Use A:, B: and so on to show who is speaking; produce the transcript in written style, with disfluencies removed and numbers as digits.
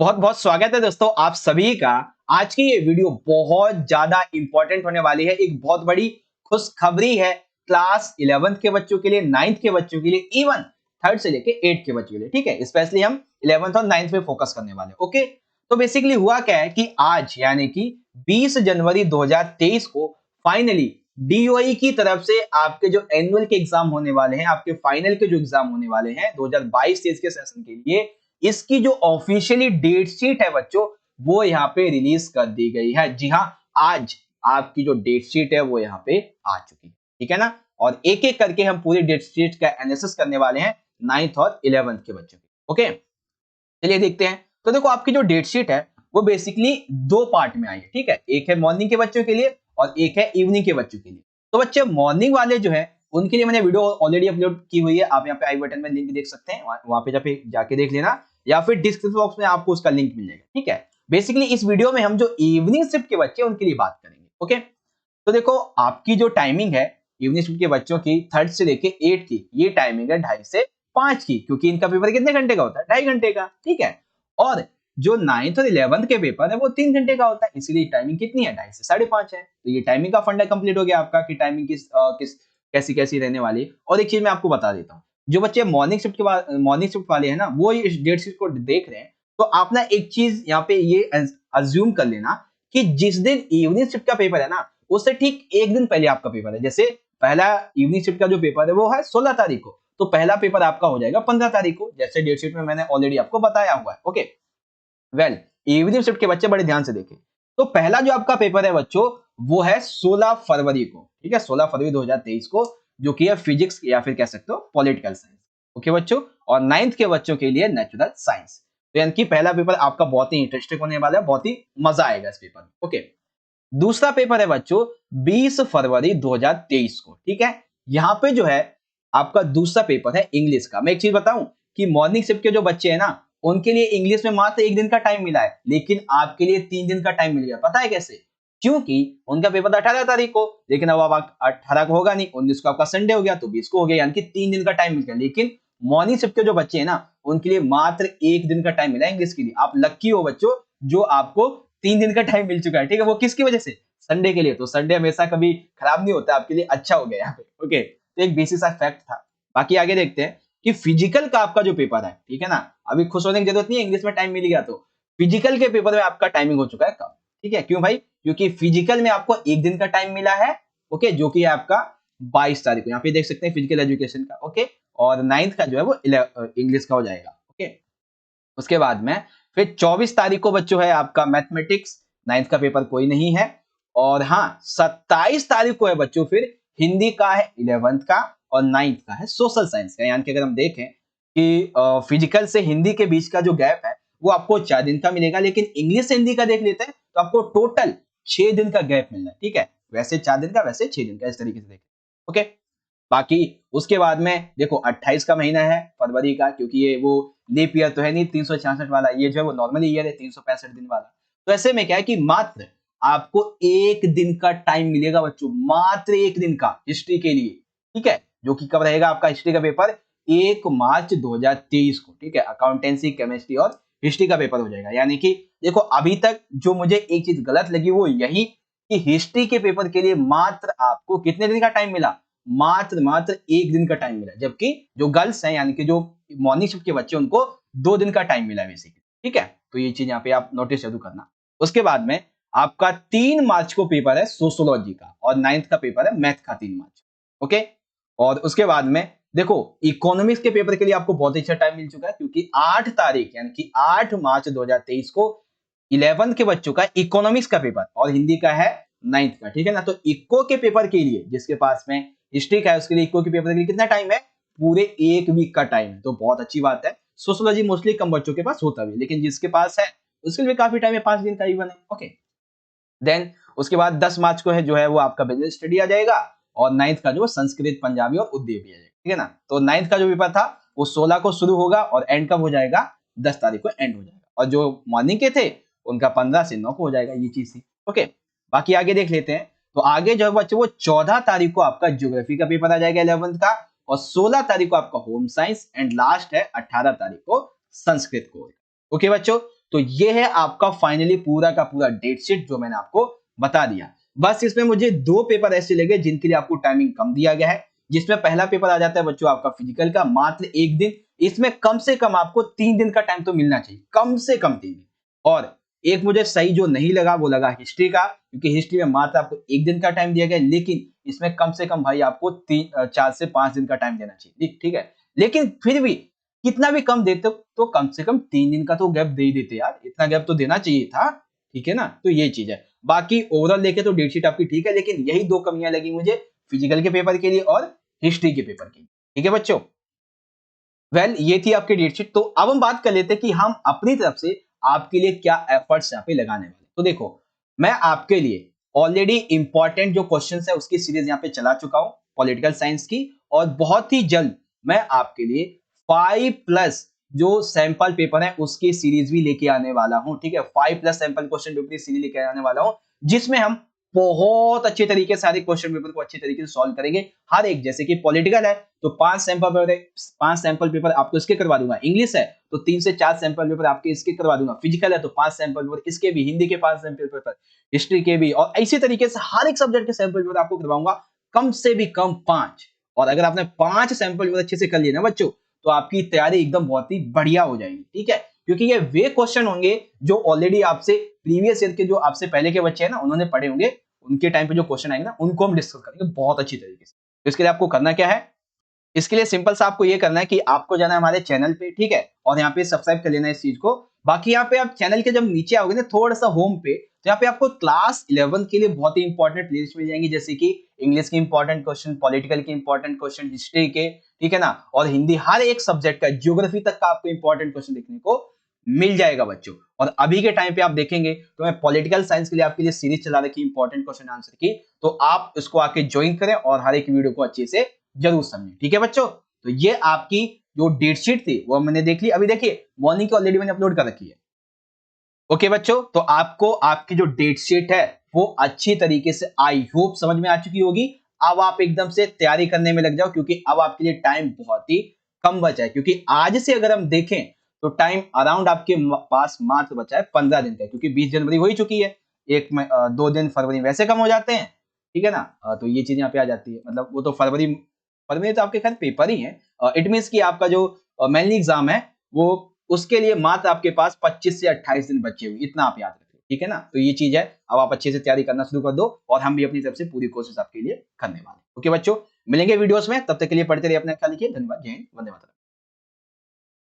A: बहुत बहुत स्वागत है दोस्तों आप सभी का। आज की ये वीडियो बहुत ज्यादा इंपॉर्टेंट होने वाली है। एक बहुत बड़ी खुशखबरी है क्लास 11th के बच्चों के लिए, 9th के बच्चों के लिए, इवन थर्ड से लेके 8th के बच्चों के लिए। ठीक है, स्पेशली हम 11th और 9th पे फोकस करने वाले हैं। ओके, तो बेसिकली हुआ क्या है कि आज यानी कि 20 जनवरी 2023 को फाइनली डीओई की तरफ से आपके जो एनुअल के एग्जाम होने वाले हैं, आपके फाइनल के जो एग्जाम होने वाले हैं 2022-23 के सेशन के लिए, इसकी जो ऑफिशियली डेट शीट है बच्चों, वो यहाँ पे रिलीज कर दी गई है। जी हाँ, आज आपकी जो डेट शीट है वो यहाँ पे आ चुकी है। ठीक है ना, और एक एक करके हम पूरी डेट शीट का एनालिसिस करने वाले हैं 9th और 11th के बच्चों की। ओके, चलिए देखते हैं। तो देखो, आपकी जो डेट शीट है वो बेसिकली दो पार्ट में आई है। ठीक है, एक है मॉर्निंग के बच्चों के लिए और एक है इवनिंग के बच्चों के लिए। तो बच्चे मॉर्निंग वाले जो है उनके लिए मैंने वीडियो ऑलरेडी अपलोड की हुई है। आप यहाँ पे आई बटन में लिंक देख सकते हैं, वहां पे जाके देख लेना, या फिर डिस्क्रिप्शन बॉक्स में आपको उसका लिंक मिल जाएगा। ठीक है, बेसिकली इस वीडियो में हम जो इवनिंग शिफ्ट के बच्चे हैं उनके लिए बात करेंगे। ओके, तो देखो, आपकी जो टाइमिंग है इवनिंग शिफ्ट के बच्चों की थर्ड से लेके 8 की, ये टाइमिंग है 2:30 से 5 की, क्योंकि इनका पेपर कितने घंटे का होता है? 2.5 घंटे का। ठीक है, और जो 9th और 11th के पेपर है वो 3 घंटे का होता है, इसलिए टाइमिंग कितनी है? 2:30 से 5:30 है। तो ये टाइमिंग का फंडा कंप्लीट हो गया आपका कि टाइमिंग किस कैसी कैसी रहने वाली है। और एक चीज मैं आपको बता देता हूँ, जो बच्चे मॉर्निंग शिफ्ट वाले हैं ना, वो इस डेट शीट को देख रहे हैं, तो आप ना एक चीज यहाँ पे ये अज्यूम कर लेना कि जिस दिन इवनिंग शिफ्ट का पेपर है ना, उससे ठीक एक दिन पहले आपका पेपर है। जैसे पहला इवनिंग शिफ्ट का जो पेपर है वो है 16 तारीख को, तो पहला पेपर आपका हो जाएगा 15 तारीख को, जैसे डेट शीट में मैंने ऑलरेडी आपको बताया हुआ है। ओके, वेल, इवनिंग शिफ्ट के बच्चे बड़े ध्यान से देखें। तो पहला जो आपका पेपर है बच्चों, वो है 16 फरवरी को। ठीक है, 16 फरवरी 2023 को, जो कि है फिजिक्स या फिर कह सकते हो पॉलिटिकल साइंस। ओके बच्चों, और 9th के बच्चों के लिए नेचुरल साइंस। तो यानी कि पहला पेपर आपका बहुत ही इंटरेस्टिंग होने वाला है, बहुत ही मजा आएगा इस पेपर में। ओके, दूसरा पेपर है बच्चों 20 फरवरी 2023 को। ठीक है, यहाँ पे जो है आपका दूसरा पेपर है इंग्लिश का। मैं एक चीज बताऊं कि मॉर्निंग शिफ्ट के जो बच्चे हैं ना, उनके लिए इंग्लिश में मात्र एक दिन का टाइम मिला है, लेकिन आपके लिए 3 दिन का टाइम मिल गया। पता है कैसे? क्योंकि उनका पेपर था 18 तारीख को, लेकिन अब 18 को होगा नहीं, 19 को आपका संडे हो गया, तो 20 को हो गया, यानी कि 3 दिन का टाइम मिल गया। लेकिन मॉर्निंग शिफ्ट के जो बच्चे हैं ना, उनके लिए मात्र एक दिन का टाइम मिला इंग्लिश के लिए। आप लक्की हो बच्चों, जो आपको 3 दिन का टाइम मिल चुका है। ठीक है, वो किसकी वजह से? संडे के लिए। तो संडे हमेशा कभी खराब नहीं होता, आपके लिए अच्छा हो गया यहाँ पे। ओके, तो एक बेसिक सा फैक्ट था। बाकी आगे देखते हैं कि फिजिकल का आपका जो पेपर है, ठीक है ना, अभी खुश होने की जरूरत नहीं है, इंग्लिश में टाइम मिल गया। तो फिजिकल के पेपर में आपका टाइमिंग हो चुका है कम। ठीक है, क्यों भाई? क्योंकि फिजिकल में आपको एक दिन का टाइम मिला है। ओके, जो कि है आपका 22 तारीख को, यहाँ पे देख सकते हैं फिजिकल एजुकेशन का। ओके, और 9th का जो है वो इंग्लिश का हो जाएगा। ओके, उसके बाद में फिर 24 तारीख को बच्चों है आपका मैथमेटिक्स, 9th का पेपर कोई नहीं है। और हाँ, 27 तारीख को है बच्चों फिर हिंदी का है 11th का, और 9th का है सोशल साइंस का। यानी कि अगर हम देखें कि फिजिकल से हिंदी के बीच का जो गैप है वो आपको 4 दिन का मिलेगा, लेकिन इंग्लिश से हिंदी का देख लेते हैं तो आपको टोटल 6 दिन का गैप मिल रहा है। ठीक है, वैसे 4 दिन का, वैसे 6 दिन का, इस तरीके से देखें। ओके, बाकी उसके बाद में देखो 28 का महीना है फरवरी का, क्योंकि ये वो लीप ईयर तो है नहीं 366 वाला, ये जो है वो नॉर्मल ईयर है 365 दिन वाला। तो ऐसे में क्या है कि मात्र आपको एक दिन का टाइम मिलेगा बच्चों, मात्र एक दिन का हिस्ट्री के लिए। ठीक है, जो कि कब रहेगा आपका हिस्ट्री का पेपर? 1 मार्च 2023 को। ठीक है, अकाउंटेंसी, केमिस्ट्री और हिस्ट्री का पेपर हो जाएगा। यानी कि देखो, अभी तक जो मुझे एक चीज गलत लगी वो यही कि हिस्ट्री के पेपर के लिए मात्र आपको कितने दिन का टाइम मिला? मात्र एक दिन का टाइम मिला, जबकि जो गर्ल्स हैं यानी कि जो मॉर्निंग शिफ्ट के बच्चे, उनको 2 दिन का टाइम मिला है बेसिकली। ठीक है, तो ये चीज यहाँ पे आप नोटिस जरूर करना। उसके बाद में आपका 3 मार्च को पेपर है सोशोलॉजी का, और 9th का पेपर है मैथ का 3 मार्च। ओके, और उसके बाद में देखो, इकोनॉमिक्स के पेपर के लिए आपको बहुत अच्छा टाइम मिल चुका है, क्योंकि 8 तारीख यानी कि 8 मार्च 2023 को 11th के बच्चों का इकोनॉमिक्स का पेपर, और हिंदी का है 9th का। ठीक है ना, तो इको के पेपर के लिए जिसके पास में हिस्ट्री का है, उसके लिए इको के पेपर के लिए कितना टाइम है? पूरे एक वीक का टाइम है। तो बहुत अच्छी बात है। सोशोलॉजी मोस्टली कम बच्चों के पास होता भी, लेकिन जिसके पास है उसके लिए काफी टाइम है, 5 दिन का इवन है। ओके, देन उसके बाद 10 मार्च को है जो है वो आपका बिजनेस स्टडी आ जाएगा, और 9th का जो है संस्कृत, पंजाबी और उर्दू भी आ जाएगा। ठीक है ना, तो 9th का जो पेपर था वो 16 को शुरू होगा, और एंड कब हो जाएगा? 10 तारीख को एंड हो जाएगा। और जो मॉर्निंग के थे उनका 15 से 9 को हो जाएगा, ये चीज थी। ओके, बाकी आगे देख लेते हैं। तो आगे जो है बच्चों वो 14 तारीख को आपका ज्योग्राफी का पेपर आ जाएगा 11th का, और 16 तारीख को आपका होम साइंस, एंड लास्ट है 18 तारीख को संस्कृत को। ओके बच्चों, तो ये है आपका फाइनली पूरा का पूरा डेट शीट जो मैंने आपको बता दिया। बस इसमें मुझे 2 पेपर ऐसे लगे जिनके लिए आपको टाइमिंग कम दिया गया है, जिसमें पहला पेपर आ जाता है बच्चों आपका फिजिकल का मात्र 1 दिन। इसमें कम से कम आपको 3 दिन का टाइम तो मिलना चाहिए, कम से कम 3 दिन। और एक मुझे सही जो नहीं लगा वो लगा हिस्ट्री का, क्योंकि हिस्ट्री में मात्र आपको 1 दिन का टाइम दिया गया, लेकिन इसमें कम से कम भाई आपको 4 से 5 दिन का टाइम देना चाहिए, ठीक है। लेकिन फिर भी कितना भी कम देते तो कम से कम 3 दिन का तो गैप दे ही देते यार, इतना गैप तो देना चाहिए था, ठीक है ना। तो ये चीज है, बाकी ओवरऑल देखे तो डेट शीट आपकी ठीक है, लेकिन यही 2 कमियां लगी मुझे फिजिकल के पेपर के लिए और हिस्ट्री के पेपर के लिए, ठीक है बच्चों। ये थी आपकी डेट शीट। तो अब हम बात कर लेते हैं कि हम अपनी तरफ से आपके लिए क्या एफर्ट्स यहाँ पे लगाने वाले। तो देखो, मैं आपके लिए ऑलरेडी इंपॉर्टेंट जो क्वेश्चंस है उसकी सीरीज यहाँ पे चला चुका हूं पॉलिटिकल साइंस की, और बहुत ही जल्द मैं आपके लिए 5+ जो सैंपल पेपर है उसकी सीरीज भी लेके आने वाला हूं, ठीक है। 5+ सैंपल क्वेश्चन पेपर की सीरीज लेके आने वाला हूं, जिसमें हम बहुत अच्छे तरीके से सारे क्वेश्चन पेपर को अच्छे तरीके से सॉल्व करेंगे। हर एक, जैसे कि पॉलिटिकल है तो 5 सैंपल पेपर है, 5 सैंपल पेपर आपको इसके करवा दूंगा। इंग्लिश है तो 3 से 4 सैंपल पेपर आपके इसके करवा दूंगा। फिजिकल है तो 5 सैंपल पेपर इसके भी, हिंदी के 5 सैंपल पेपर, हिस्ट्री के भी, और इसी तरीके से हर एक सब्जेक्ट के सैंपल पेपर आपको करवाऊंगा, कम से भी कम 5। और अगर आपने 5 सैंपल पेपर अच्छे से कर लिए ना बच्चों, तो आपकी तैयारी एकदम बहुत ही बढ़िया हो जाएगी, ठीक है। क्योंकि ये वे क्वेश्चन होंगे जो ऑलरेडी आपसे प्रीवियस ईयर के, जो आपसे पहले के बच्चे हैं ना, उन्होंने पढ़े होंगे, उनके टाइम पे जो क्वेश्चन आएंगे ना, उनको हम डिस्कस करेंगे बहुत अच्छी तरीके से। तो इसके लिए आपको करना क्या है, इसके लिए सिंपल सा आपको ये करना है कि आपको जाना है हमारे चैनल पे, ठीक है, और यहाँ पे सब्सक्राइब कर लेना है इस चीज को। बाकी यहाँ पे आप चैनल के जब नीचे आओगे ना थोड़ा सा होम पे, तो यहाँ पे आपको क्लास 11 के लिए बहुत ही इंपॉर्टेंट प्लेलिस्ट मिल जाएंगी, जैसे कि इंग्लिश के इंपॉर्टेंट क्वेश्चन, पॉलिटिकल के इंपॉर्टेंट क्वेश्चन, हिस्ट्री के, ठीक है ना, और हिंदी, हर एक सब्जेक्ट का, ज्योग्राफी तक का आपको इंपॉर्टेंट क्वेश्चन देखने को मिल जाएगा बच्चों। और अभी के टाइम पे आप देखेंगे तो मैं पॉलिटिकल साइंस के लिए आपके लिए सीरीज चला रखी इंपॉर्टेंट क्वेश्चन आंसर की, तो आप इसको आके ज्वाइन करें और हर एक वीडियो को अच्छे से जरूर समझें, ठीक है बच्चों। तो ये आपकी जो डेट शीट थी वो मैंने देख ली। अभी देखिए मॉर्निंग की ऑलरेडी मैंने अपलोड कर रखी है। ओके बच्चों, तो आपको आपकी जो डेट शीट है वो अच्छी तरीके से आई होप समझ में आ चुकी होगी। अब आप एकदम से तैयारी करने में लग जाओ, क्योंकि अब आपके लिए टाइम बहुत ही कम बचा है। क्योंकि आज से अगर हम देखें तो टाइम अराउंड आपके पास मात्र बचा है 15 दिन का, क्योंकि 20 जनवरी हो ही चुकी है, 2 दिन फरवरी वैसे कम हो जाते हैं, ठीक है ना। तो ये चीज यहाँ पे आ जाती है, मतलब वो तो फरवरी फरवरी तो आपके खैर पेपर ही है। इट मीन्स कि आपका जो मेनली एग्जाम है वो, उसके लिए मात्र आपके पास 25 से 28 दिन बचे हुए, इतना आप याद रखें, ठीक है ना। तो ये चीज है, अब आप अच्छे से तैयारी करना शुरू कर दो, और हम भी अपनी तरफ से पूरी कोशिश आपके लिए करने वाले। ओके बच्चों, मिलेंगे वीडियोस में, तब तक के लिए पढ़ते रहिए, अपना ख्याल रखिए। धन्यवाद, जय हिंद, वंदे मातरम।